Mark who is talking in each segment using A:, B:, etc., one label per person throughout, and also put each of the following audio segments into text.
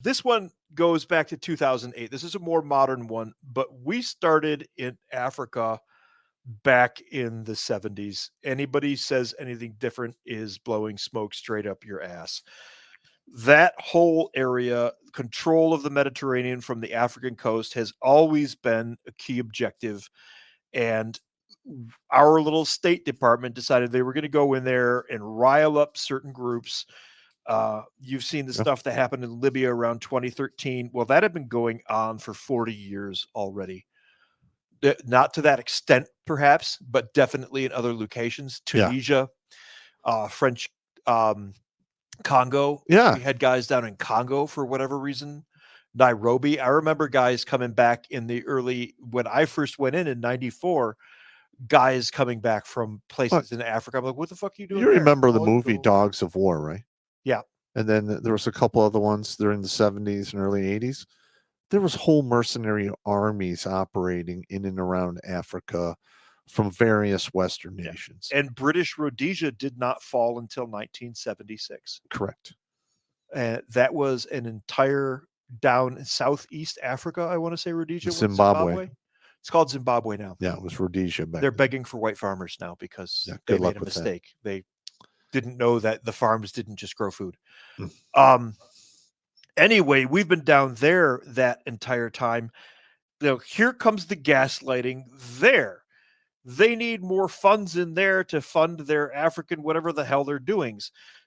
A: This one goes back to 2008. This is a more modern one, but we started in Africa back in the 70s. Anybody says anything different is blowing smoke straight up your ass. That whole area, control of the Mediterranean from the African coast, has always been a key objective. And our little State Department decided they were going to go in there and rile up certain groups. You've seen the
B: Yeah.
A: stuff that happened in Libya around 2013. Well, that had been going on for 40 years already. Not to that extent, perhaps, but definitely in other locations.
B: Yeah.
A: Tunisia, French Congo.
B: Yeah.
A: We had guys down in Congo for whatever reason. Nairobi. I remember guys coming back in the early, when I first went in '94, guys coming back from places in Africa. I'm like, what the fuck are you doing
B: You
A: there?
B: remember the
A: Oh,
B: movie
A: no.
B: Dogs of War, right?
A: Yeah.
B: And then there was a couple other ones during the 70s and early 80s. There was whole mercenary armies operating in and around Africa from various Western nations.
A: And British Rhodesia did not fall until 1976.
B: Correct.
A: And that was an entire down in Southeast Africa, I want to say Rhodesia.
B: Zimbabwe.
A: It's called Zimbabwe now.
B: Yeah, it was Rhodesia back
A: They're
B: then.
A: begging for white farmers now because
B: Yeah,
A: they
B: good luck
A: made a
B: with that.
A: mistake. They didn't know that the farms didn't just grow food.
B: Mm.
A: Anyway, we've been down there that entire time. Here comes the gaslighting there. They need more funds in there to fund their African, whatever the hell they're doing.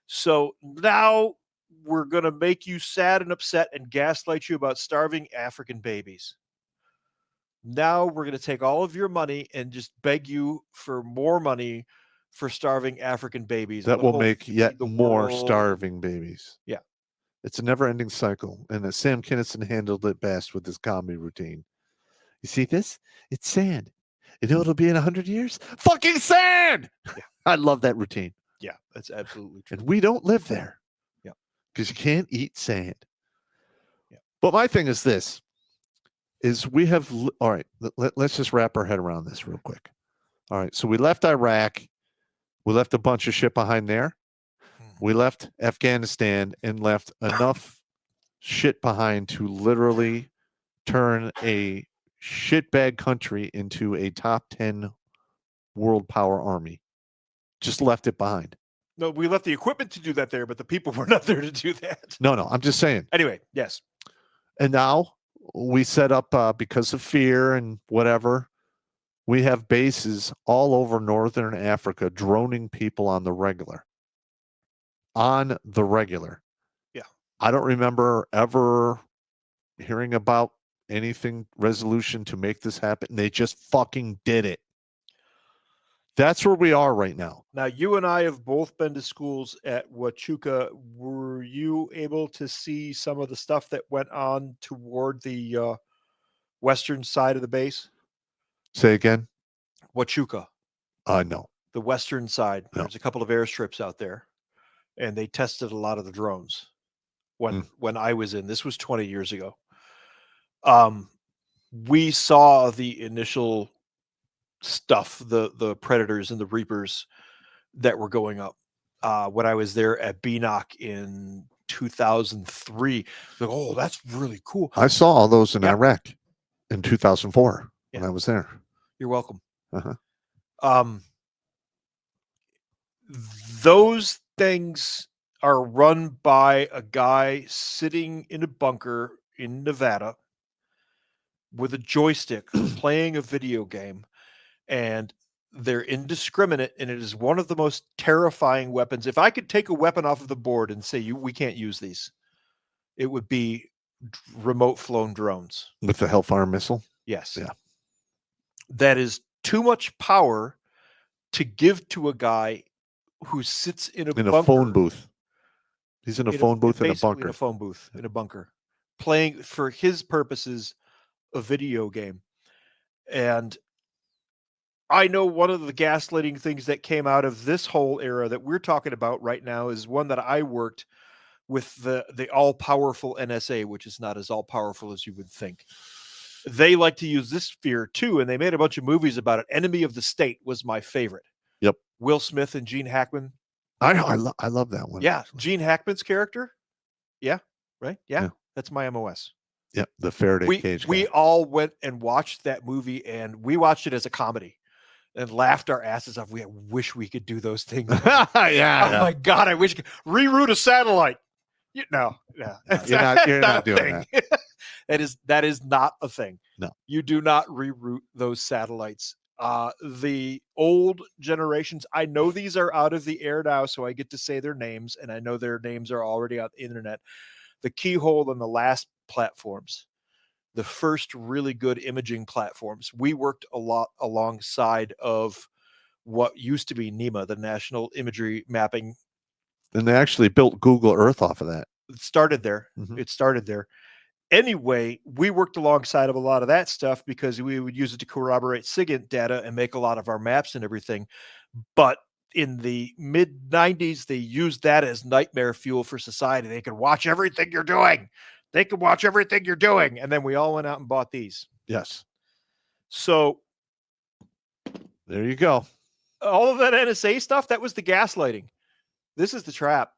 A: So now we're going to make you sad and upset and gaslight you about starving African babies. Now we're going to take all of your money and just beg you for more money for starving African babies.
B: That will make yet more
A: world.
B: starving babies.
A: Yeah.
B: It's a never-ending cycle, and Sam Kinison handled it best with his comedy routine. You see this? It's sand. You know it'll be in 100 years? Fucking sand!
A: Yeah.
B: I love that routine.
A: Yeah, that's absolutely true.
B: And we don't live there.
A: Yeah.
B: Because you can't eat sand.
A: Yeah.
B: But my thing is this, is we have, all right, let's just wrap our head around this real quick. All right, so we left Iraq. We left a bunch of shit behind there. We left Afghanistan and left enough shit behind to literally turn a shitbag country into a top 10 world power army. Just left it behind.
A: No, we left the equipment to do that there, but the people were not there to do that.
B: No, I'm just saying.
A: Anyway, yes.
B: And now we set up, because of fear and whatever, we have bases all over northern Africa droning people on the regular. Yeah. I don't remember ever hearing about anything resolution to make this happen. They just fucking did it. That's where we are right now.
A: Now, you and I have both been to schools at Huachuca. Were you able to see some of the stuff that went on toward the western side of the base?
B: Say again?
A: Huachuca.
B: No.
A: The western side.
B: No.
A: There's a couple of airstrips out there, and they tested a lot of the drones when I was in. This was 20 years ago. We saw the initial stuff, the predators and the reapers that were going up when I was there at BNOC in 2003. Like, oh, that's really cool.
B: I saw all those in Iraq in 2004 when I was there.
A: You're welcome.
B: Uh-huh.
A: Those things are run by a guy sitting in a bunker in Nevada with a joystick playing a video game, and they're indiscriminate, and it is one of the most terrifying weapons. If I could take a weapon off of the board and say, we can't use these, it would be remote flown drones.
B: With the Hellfire missile?
A: Yes.
B: Yeah.
A: That is too much power to give to a guy who sits in a
B: phone booth. He's in a phone booth in a bunker.
A: In a phone booth in a bunker, playing for his purposes a video game. And I know one of the gaslighting things that came out of this whole era that we're talking about right now is one that I worked with the all-powerful NSA, which is not as all-powerful as you would think. They like to use this fear too, and they made a bunch of movies about it. Enemy of the State was my favorite.
B: Yep.
A: Will Smith and Gene Hackman.
B: I love that one.
A: Yeah, Gene Hackman's character. Yeah, right. Yeah. That's my MOS.
B: Yep, the Faraday cage
A: We
B: guy.
A: all went and watched that movie, and we watched it as a comedy and laughed our asses off. We wish we could do those things.
B: Yeah,
A: My God, I wish reroute a satellite. No,
B: you're not
A: a
B: doing
A: thing. that is not a thing.
B: No.
A: You do not reroute those satellites. The old generations, I know these are out of the air now, so I get to say their names, and I know their names are already on the internet. The Keyhole and the last platforms, the first really good imaging platforms. We worked a lot alongside of what used to be NEMA, the National Imagery Mapping.
B: And they actually built Google Earth off of that.
A: It started there.
B: Mhm.
A: It started there. Anyway, we worked alongside of a lot of that stuff because we would use it to corroborate SIGINT data and make a lot of our maps and everything. But in the mid 90s, they used that as nightmare fuel for society. They could watch everything you're doing. They could watch everything you're doing. And then we all went out and bought these.
B: Yes.
A: So
B: there you go.
A: All of that NSA stuff, that was the gaslighting. This is the trap.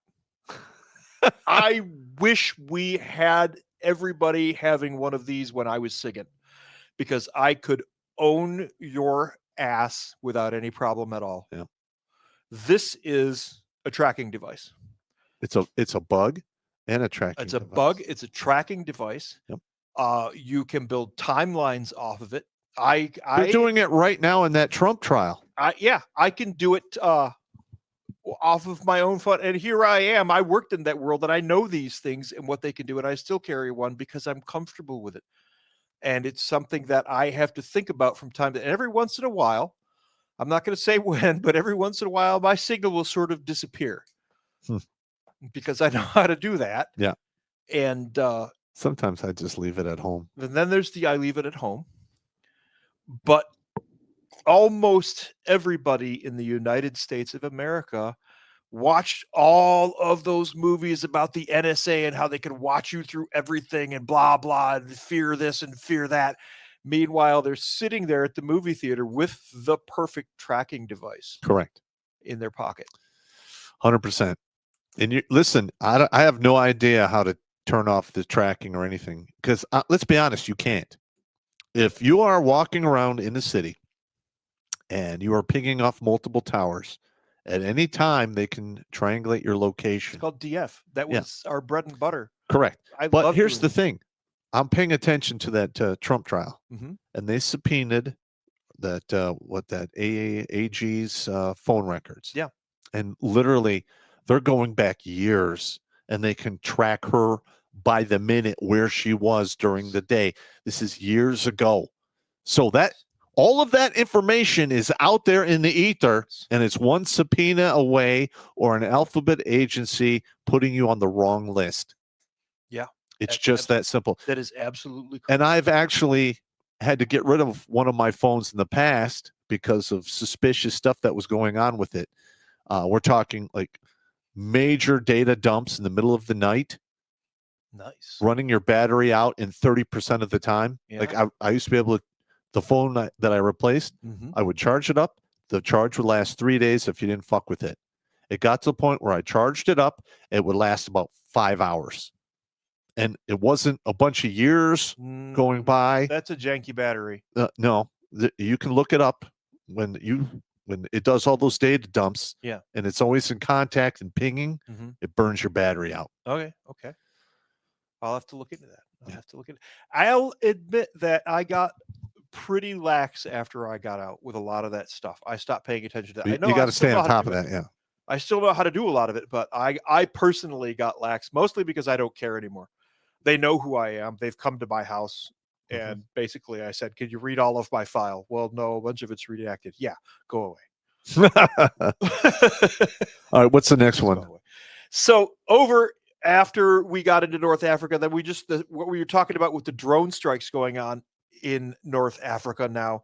A: I wish we had everybody having one of these when I was SIGINT, because I could own your ass without any problem at all.
B: Yeah.
A: This is a tracking device.
B: It's a bug and a tracking
A: It's a
B: device.
A: bug. It's a tracking device.
B: Yep.
A: You can build timelines off of it.
B: They're doing it right now in that Trump trial.
A: I can do it off of my own foot. And here I am. I worked in that world and I know these things and what they can do. And I still carry one because I'm comfortable with it. And it's something that I have to think about from time to time. Every once in a while, I'm not going to say when, but every once in a while, my signal will sort of disappear because I know how to do that.
B: Yeah.
A: And
B: sometimes I just leave it at home.
A: And then there's the I leave it at home. But almost everybody in the United States of America watched all of those movies about the NSA and how they could watch you through everything and blah, blah, and fear this and fear that. Meanwhile, they're sitting there at the movie theater with the perfect tracking device.
B: Correct.
A: In their pocket.
B: 100%. And you listen, I have no idea how to turn off the tracking or anything because let's be honest, you can't. If you are walking around in the city and you are pinging off multiple towers, at any time they can triangulate your location.
A: It's called DF. That was our bread and butter.
B: Correct. But here's the thing. I'm paying attention to that Trump trial, and they subpoenaed that AG's phone records.
A: Yeah.
B: And literally, they're going back years, and they can track her by the minute where she was during the day. This is years ago. So that all of that information is out there in the ether, and it's one subpoena away or an alphabet agency putting you on the wrong list.
A: Yeah.
B: It's just that simple.
A: That is absolutely correct.
B: And I've actually had to get rid of one of my phones in the past because of suspicious stuff that was going on with it. We're talking like major data dumps in the middle of the night.
A: Nice.
B: Running your battery out in 30% of the time.
A: Yeah.
B: Like I used to be able to, the phone that I replaced, I would charge it up. The charge would last 3 days if you didn't fuck with it. It got to the point where I charged it up. It would last about 5 hours. And it wasn't a bunch of years going by.
A: That's a janky battery.
B: No, you can look it up when it does all those data dumps.
A: Yeah.
B: And it's always in contact and pinging. It burns your battery out.
A: Okay. I'll have to look into that. I'll admit that I got pretty lax after I got out with a lot of that stuff. I stopped paying attention to that.
B: You got to stay on top of that. Yeah.
A: I still know how to do a lot of it, but I personally got lax, mostly because I don't care anymore. They know who I am. They've come to my house. And basically I said, could you read all of my file? Well, no, a bunch of it's redacted. Yeah, go away.
B: All right, what's the next one?
A: So after we got into North Africa, then what we were talking about with the drone strikes going on in North Africa now,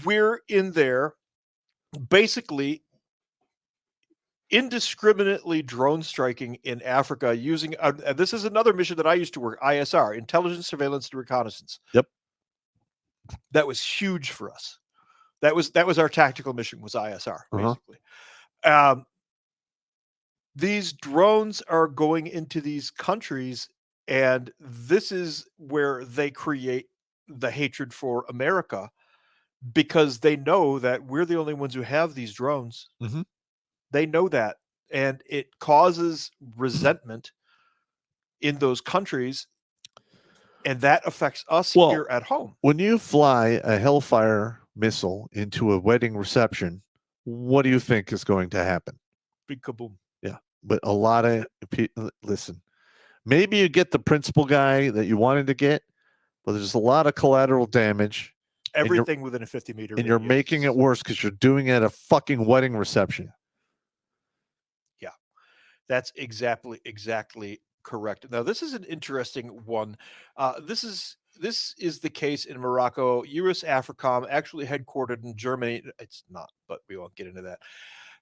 A: we're in there basically indiscriminately drone striking in Africa using, and this is another mission that I used to work, ISR, Intelligence, Surveillance, and Reconnaissance.
B: Yep.
A: That was huge for us. That was our tactical mission, was ISR, basically. These drones are going into these countries And this is where they create the hatred for America because they know that we're the only ones who have these drones.
B: Mhm.
A: They know that. And it causes resentment in those countries. And that affects us
B: Well,
A: here at home.
B: when you fly a Hellfire missile into a wedding reception, what do you think is going to happen?
A: Big kaboom.
B: Yeah. But a lot of people, listen, maybe you get the principal guy that you wanted to get, but there's a lot of collateral damage.
A: Everything within a 50-meter
B: And you're making it worse because you're doing it at a fucking wedding reception.
A: Yeah, that's exactly correct. Now, this is an interesting one. This is the case in Morocco. US AFRICOM, actually headquartered in Germany. It's not, but we won't get into that.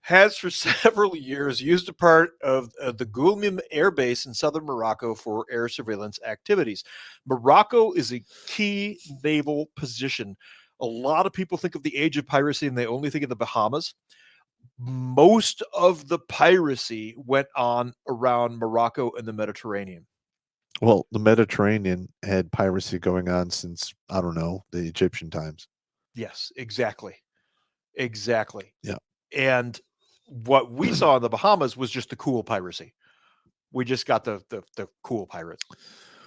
A: Has for several years used a part of the Gulmim Air Base in southern Morocco for air surveillance activities. Morocco is a key naval position. A lot of people think of the age of piracy and they only think of the Bahamas. Most of the piracy went on around Morocco and the Mediterranean.
B: Well, the Mediterranean had piracy going on since, I don't know, the Egyptian times.
A: Yes, exactly. Exactly.
B: Yeah.
A: And what we saw in the Bahamas was just the cool piracy. We just got the cool pirates.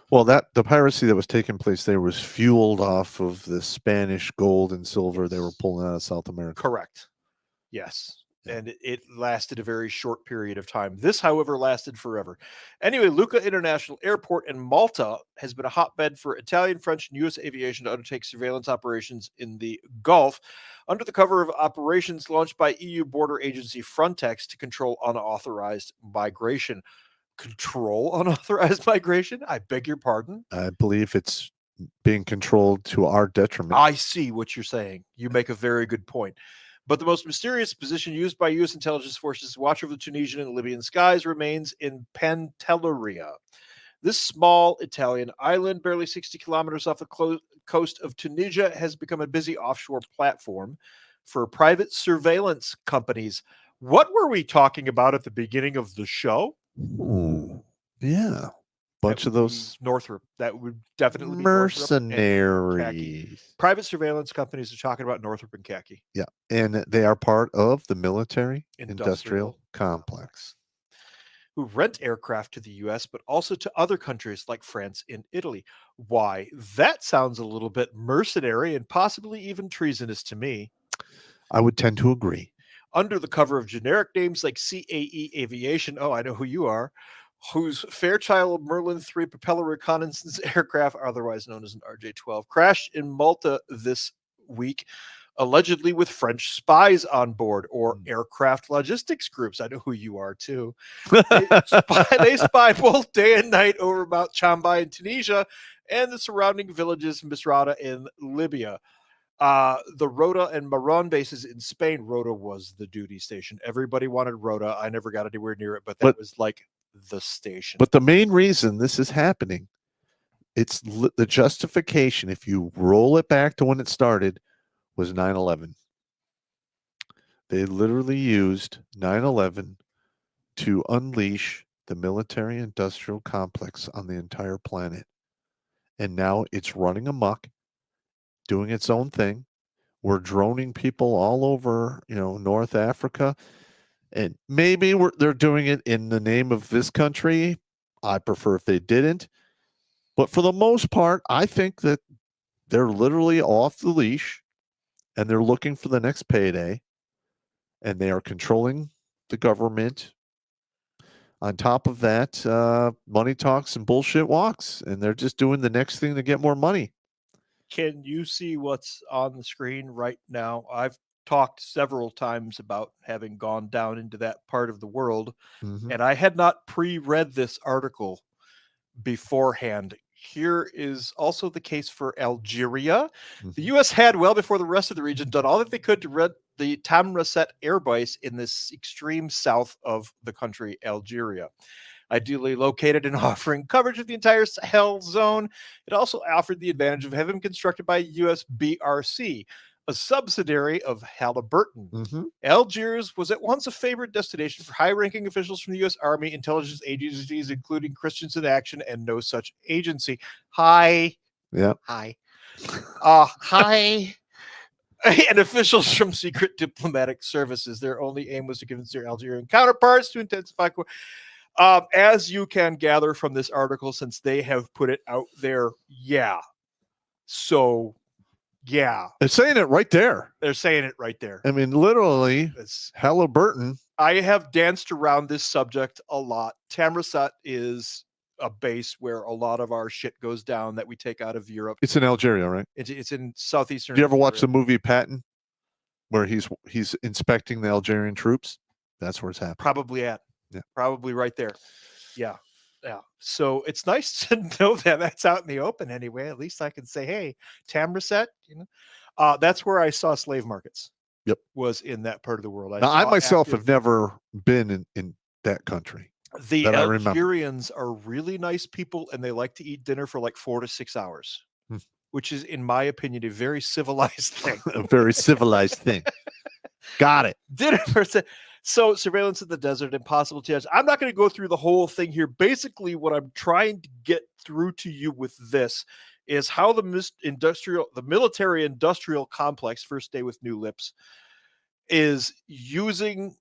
B: Well, the piracy that was taking place there was fueled off of the Spanish gold and silver they were pulling out of South America.
A: Correct. Yes.
B: Yeah.
A: And it lasted a very short period of time. This, however, lasted forever. Anyway, Lucca International Airport in Malta has been a hotbed for Italian, French, and U.S. aviation to undertake surveillance operations in the Gulf under the cover of operations launched by EU border agency Frontex to control unauthorized migration. Control unauthorized migration? I beg your pardon?
B: I believe it's being controlled to our detriment.
A: I see what you're saying. You make a very good point. But the most mysterious position used by U.S. intelligence forces to watch over the Tunisian and Libyan skies remains in Pantelleria. This small Italian island, barely 60 kilometers off the coast of Tunisia, has become a busy offshore platform for private surveillance companies. What were we talking about at the beginning of the show?
B: Ooh, yeah. Bunch of those
A: Northrop. That would definitely be Northrop and Khaki.
B: mercenaries.
A: Private surveillance companies are talking about Northrop and Khaki.
B: Yeah. And they are part of the military industrial complex.
A: Who rent aircraft to the US, but also to other countries like France and Italy. Why? That sounds a little bit mercenary and possibly even treasonous to me.
B: I would tend to agree.
A: Under the cover of generic names like CAE Aviation, oh, I know who you are, whose Fairchild Merlin 3 propeller reconnaissance aircraft, otherwise known as an RJ-12, crashed in Malta this week, allegedly with French spies on board or aircraft logistics groups. I know who you are too. They spy both day and night over Mount Chambai in Tunisia and the surrounding villages Misrata in Libya. The Rota and Maron bases in Spain. Rota was the duty station. Everybody wanted Rota. I never got anywhere near it, but that was like the station.
B: But the main reason this is happening, it's the justification, if you roll it back to when it started, was 9/11. They literally used 9/11 to unleash the military industrial complex on the entire planet. And now it's running amok, doing its own thing. We're droning people all over, North Africa. And maybe they're doing it in the name of this country. I prefer if they didn't. But for the most part, I think that they're literally off the leash and they're looking for the next payday. And they are controlling the government. On top of that, money talks and bullshit walks. And they're just doing the next thing to get more money.
A: Can you see what's on the screen right now? I've talked several times about having gone down into that part of the world, and I had not pre-read this article beforehand. Here is also the case for Algeria. The U.S. had, well before the rest of the region, done all that they could to rid the Tamraset air base in this extreme south of the country, Algeria. Ideally located and offering coverage of the entire Sahel zone, it also offered the advantage of having been constructed by U.S. BRC, a subsidiary of Halliburton.
B: Mm-hmm.
A: Algiers was at once a favorite destination for high-ranking officials from the U.S. Army, intelligence agencies, including Christians in Action, and no such agency. Hi.
B: Yeah.
A: Hi. Hi. And officials from secret diplomatic services. Their only aim was to convince their Algerian counterparts to intensify. As you can gather from this article, since they have put it out there, yeah. So, yeah.
B: They're saying it right there.
A: They're saying it right there.
B: I mean, literally, Halliburton.
A: I have danced around this subject a lot. Tamarasat is a base where a lot of our shit goes down that we take out of Europe.
B: It's in Algeria, right?
A: It's in southeastern.
B: Did you ever watch the
A: Algeria.
B: movie Patton, where he's inspecting the Algerian troops? That's where it's happening.
A: Probably at.
B: Yeah.
A: Probably right there. Yeah. Yeah. So it's nice to know that that's out in the open anyway. At least I can say, hey, Tamarasat, that's where I saw slave markets.
B: Yep.
A: Was in that part of the world.
B: I myself have never been in that country.
A: The Algerians are really nice people, and they like to eat dinner for like 4 to 6 hours, which is, in my opinion, a very civilized thing.
B: A very civilized thing. Got it.
A: Dinner for so surveillance in the desert, impossible to judge. I'm not going to go through the whole thing here. Basically, what I'm trying to get through to you with this is how the military industrial complex, first day with new lips, is using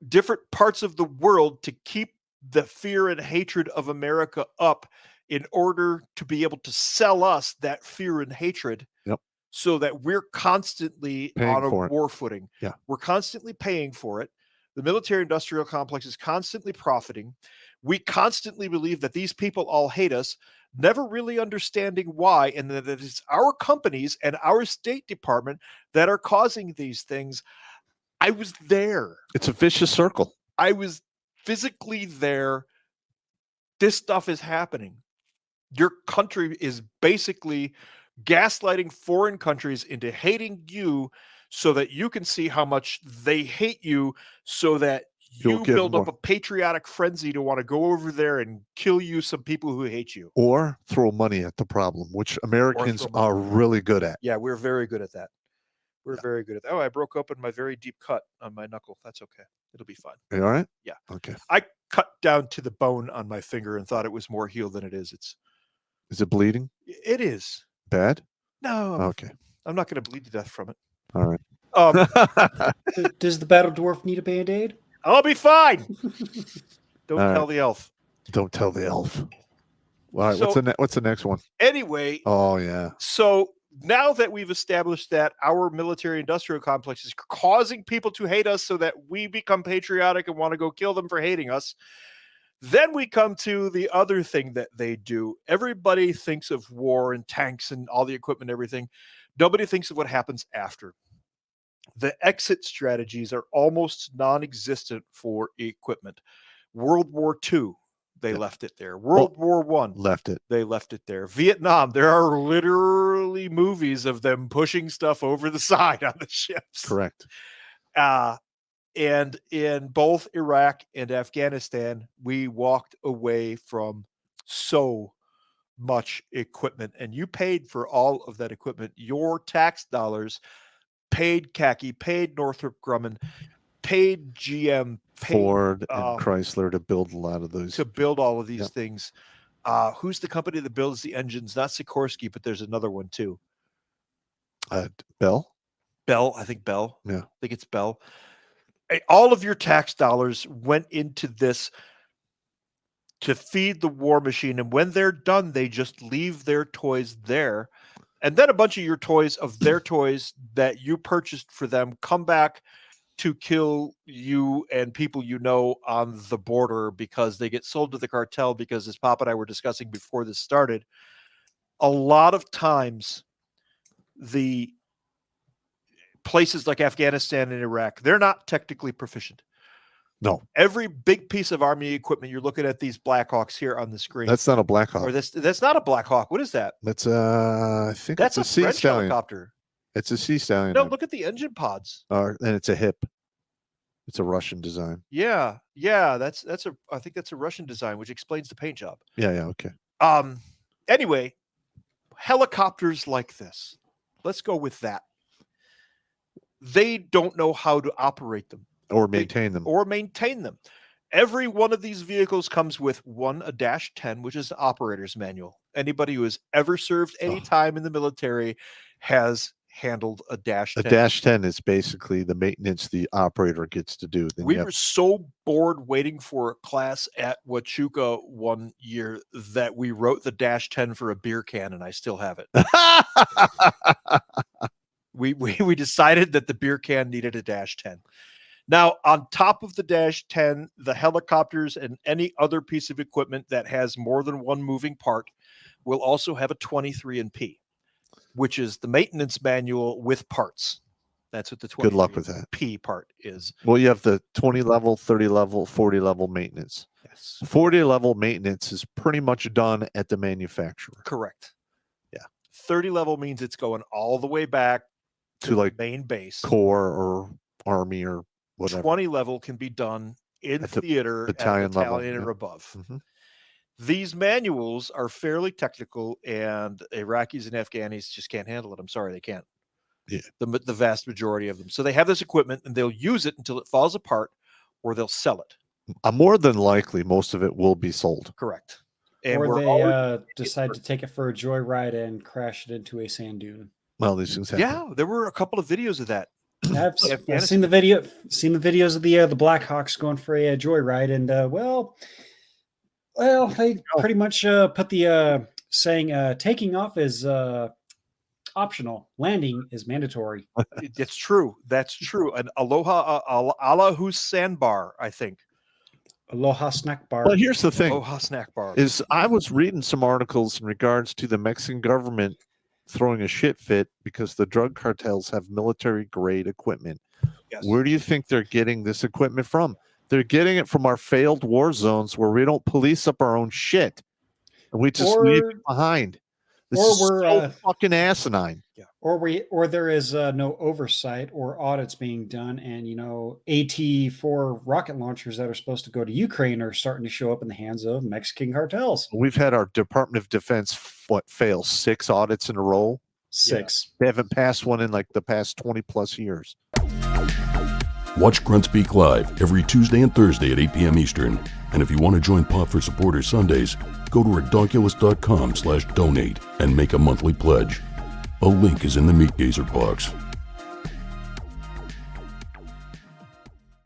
A: different parts of the world to keep the fear and hatred of America up in order to be able to sell us that fear and hatred.
B: Yep.
A: So that we're constantly on a war footing.
B: Yeah.
A: We're constantly paying for it. The military industrial complex is constantly profiting. We constantly believe that these people all hate us, never really understanding why, and that it's our companies and our State Department that are causing these things. I was there.
B: It's a vicious circle.
A: I was physically there. This stuff is happening. Your country is basically gaslighting foreign countries into hating you so that you can see how much they hate you, so that you build up a patriotic frenzy to want to go over there and kill some people who hate you.
B: Or throw money at the problem, which Americans are really good at.
A: Yeah, we're very good at that. We're very good at that. Oh, I broke open my very deep cut on my knuckle. That's okay. It'll be fine.
B: You all right?
A: Yeah.
B: Okay.
A: I cut down to the bone on my finger and thought it was more healed than it is.
B: Is it bleeding?
A: It is.
B: Bad?
A: No.
B: Okay.
A: I'm not going to bleed to death from it.
B: All right.
C: Does the battle dwarf need a Band-Aid?
A: I'll be fine. Don't tell the elf.
B: Don't tell the elf. All right. So, what's the next one?
A: Anyway.
B: Oh, yeah.
A: So now that we've established that our military industrial complex is causing people to hate us so that we become patriotic and want to go kill them for hating us, then we come to the other thing that they do. Everybody thinks of war and tanks and all the equipment and everything. Nobody thinks of what happens after. The exit strategies are almost non-existent for equipment. World War II, they left it there. World War I,
B: left it.
A: They left it there. Vietnam, there are literally movies of them pushing stuff over the side on the ships.
B: Correct.
A: And in both Iraq and Afghanistan, we walked away from so much equipment, and you paid for all of that equipment. Your tax dollars paid khaki, paid Northrop Grumman, paid GM, paid
B: Ford and Chrysler to build a lot of those.
A: To build all of these things. Who's the company that builds the engines? Not Sikorsky, but there's another one too.
B: Bell?
A: Bell, I think Bell.
B: Yeah.
A: I think it's Bell. All of your tax dollars went into this to feed the war machine. And when they're done, they just leave their toys there. And then a bunch of your toys, of their toys that you purchased for them, come back to kill you and people you know on the border because they get sold to the cartel. Because as Pop and I were discussing before this started, a lot of times the places like Afghanistan and Iraq, they're not technically proficient.
B: No.
A: Every big piece of Army equipment, you're looking at these Black Hawks here on the screen.
B: That's not a Black Hawk.
A: Or that's not a Black Hawk. What is that?
B: That's I think
A: that's
B: it's
A: a
B: Sea
A: French
B: Stallion.
A: helicopter.
B: It's a Sea Stallion.
A: No, look at the engine pods.
B: And it's a hip. It's a Russian design.
A: Yeah. I think that's a Russian design, which explains the paint job.
B: Yeah, okay.
A: Anyway, helicopters like this. Let's go with that. They don't know how to operate them
B: or maintain them.
A: or maintain them. Every one of these vehicles comes with a -10, which is the operator's manual. Anybody who has ever served any time in the military has handled a -10.
B: A -10 is basically the maintenance the operator gets to do. Then
A: We were so bored waiting for a class at Huachuca one year that we wrote the -10 for a beer can, and I still have it. We decided that the beer can needed a -10. Now, on top of the -10, the helicopters and any other piece of equipment that has more than one moving part will also have a 23 and P, which is the maintenance manual with parts. That's what the 23
B: Good luck with that.
A: P part is.
B: Well, you have the 20 level, 30 level, 40 level maintenance.
A: Yes.
B: 40 level maintenance is pretty much done at the manufacturer.
A: Correct.
B: Yeah.
A: 30 level means it's going all the way back
B: To like
A: the main base.
B: Corps or Army or whatever.
A: 20 level can be done in
B: At the
A: theater
B: battalion
A: at
B: level,
A: battalion or
B: yeah.
A: above.
B: Mhm.
A: These manuals are fairly technical, and Iraqis and Afghanis just can't handle it. I'm sorry, they can't.
B: Yeah.
A: The vast majority of them. So they have this equipment, and they'll use it until it falls apart, or they'll sell it.
B: More than likely, most of it will be sold.
A: Correct. And
C: Or
A: we're
C: they
A: already-
C: decide to take it for a joyride and crash it into a sand dune.
B: Well, these things happen.
A: yeah, there were a couple of videos of that.
C: I've
A: Afghanistan.
C: seen the videos of the Blackhawks going for a joyride, and they pretty much put the saying taking off is optional, landing is mandatory.
A: It's true. That's true. And Aloha Allahu Sandbar, I think.
C: Aloha snack bar.
B: Well, here's the thing:
A: Aloha Snack Bar.
B: is I was reading some articles in regards to the Mexican government throwing a shit fit because the drug cartels have military grade equipment.
A: Yes.
B: Where do you think they're getting this equipment from? They're getting it from our failed war zones where we don't police up our own shit, and we just leave it behind. This
C: or
B: is
C: we're,
B: so fucking asinine.
C: or there is no oversight or audits being done, and AT-4 rocket launchers that are supposed to go to Ukraine are starting to show up in the hands of Mexican cartels.
B: We've had our Department of Defense fail 6 audits in a row.
C: 6.
B: They haven't passed one in like the past 20 plus years.
D: Watch Grunt Speak live every Tuesday and Thursday at 8 p.m. Eastern. And if you want to join Pop for Supporters Sundays, go to redonkulous.com/donate and make a monthly pledge. A link is in the Meat Gazer box.